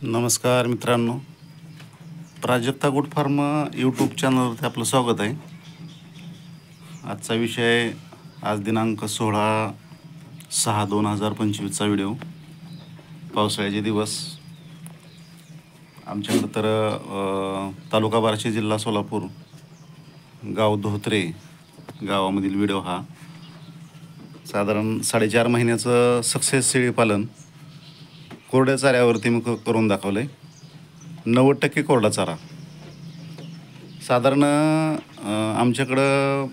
नमस्कार मित्रांनो, Prajakta good form YouTube चॅनलवरती आपलं स्वागत आहे. आजचा विषय आज दिनांक 16/6/2025चा व्हिडिओ. पावसाळ्याचे दिवस आमच्याकडं तर तालुका बार्शी, जिल्हा सोलापूर, गाव धोत्रे गावामधील व्हिडिओ हा साधारण 4.5 महिन्याचं सक्सेस शेळीपालन कोरड्या चाऱ्यावरती मी करून दाखवलं आहे. 90% कोरडा चारा. साधारण आमच्याकडं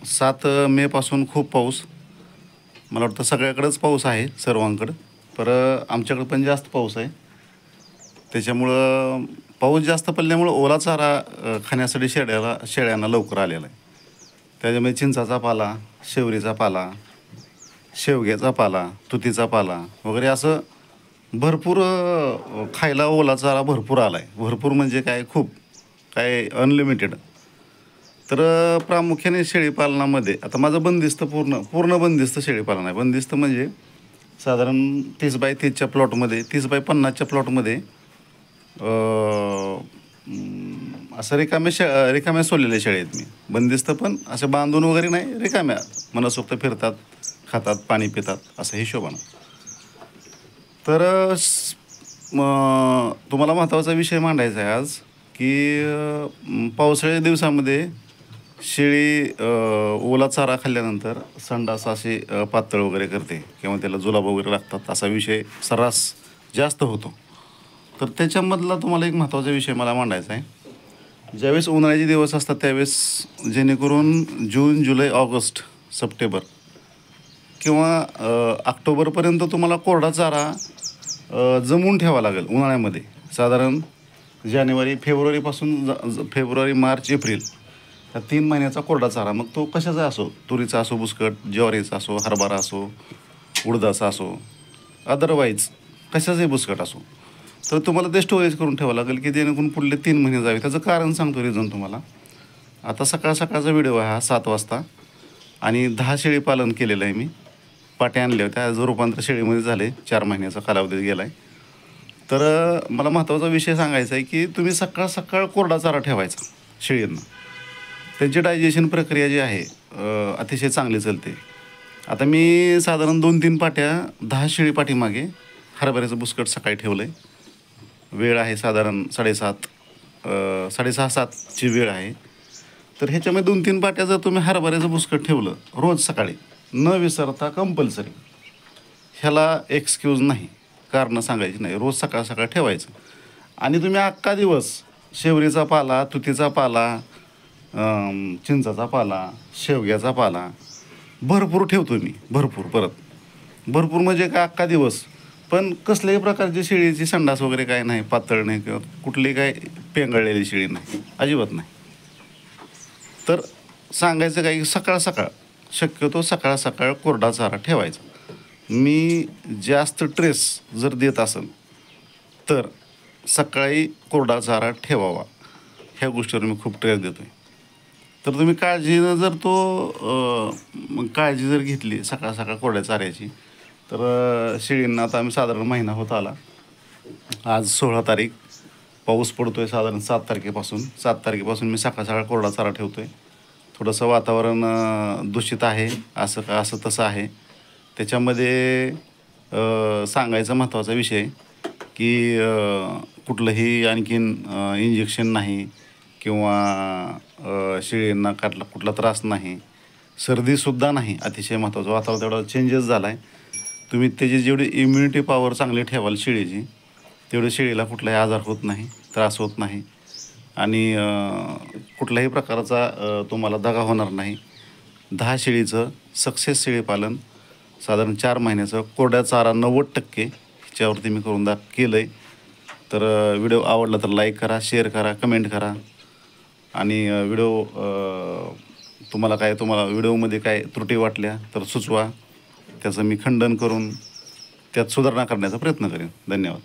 7 मेपासून खूप पाऊस, मला वाटतं सगळ्याकडंच पाऊस आहे सर्वांकडं, पर आमच्याकडं पण जास्त पाऊस आहे. त्याच्यामुळं पाऊस जास्त पडल्यामुळं ओला चारा खाण्यासाठी शेळ्यांना लवकर आलेला आहे. त्याच्यामध्ये चिंचाचा पाला, शेवरीचा पाला, शेवग्याचा पाला, तुतीचा पाला वगैरे असं भरपूर खायला ओला चारा भरपूर आला आहे. भरपूर म्हणजे काय, खूप काय, अनलिमिटेड. तर प्रामुख्याने शेळीपालनामध्ये आता माझं बंदिस्त पूर्ण बंदिस्त शेळीपालन आहे. बंदिस्त म्हणजे साधारण 30x30च्या प्लॉटमध्ये, 30x50च्या प्लॉटमध्ये असं रिकाम्या सोडलेल्या शेळ्या आहेत मी. बंदिस्त पण असे बांधून वगैरे नाही, रिकाम्या मनसोक्त फिरतात, खातात, पाणी पितात, असं हिशोबानं. तर तुम्हाला महत्त्वाचा विषय मांडायचा आहे आज, की पावसाळ्याच्या दिवसामध्ये शेळी ओला चारा खाल्ल्यानंतर संडास असे पातळ वगैरे करते किंवा त्याला जुलाब वगैरे लागतात, असा विषय सर्रास जास्त होतो. तर त्याच्यामधला तुम्हाला एक महत्त्वाचा विषय मला मांडायचा आहे. ज्यावेळेस उन्हाळ्याचे दिवस असतात त्यावेळेस जेणेकरून जून, जुलै, ऑगस्ट, सप्टेंबर किंवा ऑक्टोबरपर्यंत तुम्हाला कोरडा चारा जमवून ठेवावा लागेल. उन्हाळ्यामध्ये साधारण फेब्रुवारी, मार्च, एप्रिल या 3 महिन्याचा कोरडा चारा, मग तो कशाचा असो, तुरीचा असो, बुसकट, ज्वारीचा असो, हरभरा असो, उडदाचा असो, अदरवाईज कशाचाही बुसकट असो, तर तुम्हाला ते स्टोरेज करून ठेवावं लागेल की जेणेकरून पुढले 3 महिने जावे. त्याचं कारण सांगतो, रिझन तुम्हाला. आता सकाळचा व्हिडिओ आहे हा 7 वाजता, आणि 10 शेळी पालन केलेलं आहे मी. पाट्या आणल्या होत्या, आज रूपांतर शेळीमध्ये झाले, 4 महिन्याचा कालावधी गेला आहे. तर मला महत्त्वाचा विषय सांगायचा आहे की तुम्ही सकाळ कोरडा चारा ठेवायचा शेळींना. त्यांची डायजेशन प्रक्रिया जी आहे अतिशय चांगली चालते. आता मी साधारण 2-3 पाट्या 10 शेळी पाठीमागे हरभऱ्याचं बुसकट सकाळी ठेवलं आहे. वेळ आहे साधारण 6:30-7ची वेळ आहे. तर ह्याच्यामध्ये 2-3 पाट्या जर तुम्ही हरभऱ्याचं बुसकट ठेवलं रोज सकाळी न विसरता, कंपल्सरी, ह्याला एक्सक्यूज नाही, कारणं सांगायची नाही, रोज सकाळ ठेवायचं. आणि तुम्ही अख्खा दिवस शेवरीचा पाला, तुतीचा पाला, चिंचाचा पाला, शेवग्याचा पाला भरपूर ठेवतो मी. भरपूर म्हणजे काय, अख्खा दिवस. पण कसल्याही प्रकारची शेळीची संडास वगैरे काय नाही, पातळ नाही किंवा कुठली काय पेंगळलेली शेळी नाही, अजिबात नाही. तर सांगायचं काय, शक्यतो सकाळ कोरडा चारा ठेवायचा. मी जास्त ट्रेस जर देत असेल तर सकाळी कोरडा चारा ठेवावा, ह्या गोष्टीवर मी खूप ट्रेस देतो आहे. तर तुम्ही काळजीनं जर काळजी जर घेतली सकाळ कोरड्या चाऱ्याची, तर शेळींना आता आम्ही साधारण महिना होत आला. आज 16 तारीख, पाऊस पडतो आहे साधारण 7 तारखेपासून मी सकाळ कोरडा चारा ठेवतो आहे. थोडंसं वातावरण दूषित आहे, असं तसं आहे. त्याच्यामध्ये सांगायचा महत्त्वाचा विषय की कुठलंही आणखीन इंजेक्शन नाही किंवा शेळींना कुठला त्रास नाही, सर्दीसुद्धा नाही. अतिशय महत्त्वाचं, वातावरण तेवढा चेंजेस झाला आहे. तुम्ही त्याची जेवढी इम्युनिटी पॉवर चांगली ठेवाल शेळीची, तेवढी शेळीला कुठलाही आजार होत नाही, त्रास होत नाही, आणि कुठल्याही प्रकारचा तुम्हाला दगा होणार नाही. 10 शेळीचं सक्सेस शेळीपालन साधारण 4 महिन्याचं कोरड्या चारा 90% ह्याच्यावरती मी करून केलं आहे. तर व्हिडिओ आवडला तर लाईक करा, शेअर करा, कमेंट करा. आणि तुम्हाला व्हिडिओमध्ये काय त्रुटी वाटल्या तर सुचवा, त्याचं मी खंडन करून त्यात सुधारणा करण्याचा प्रयत्न करेन. धन्यवाद.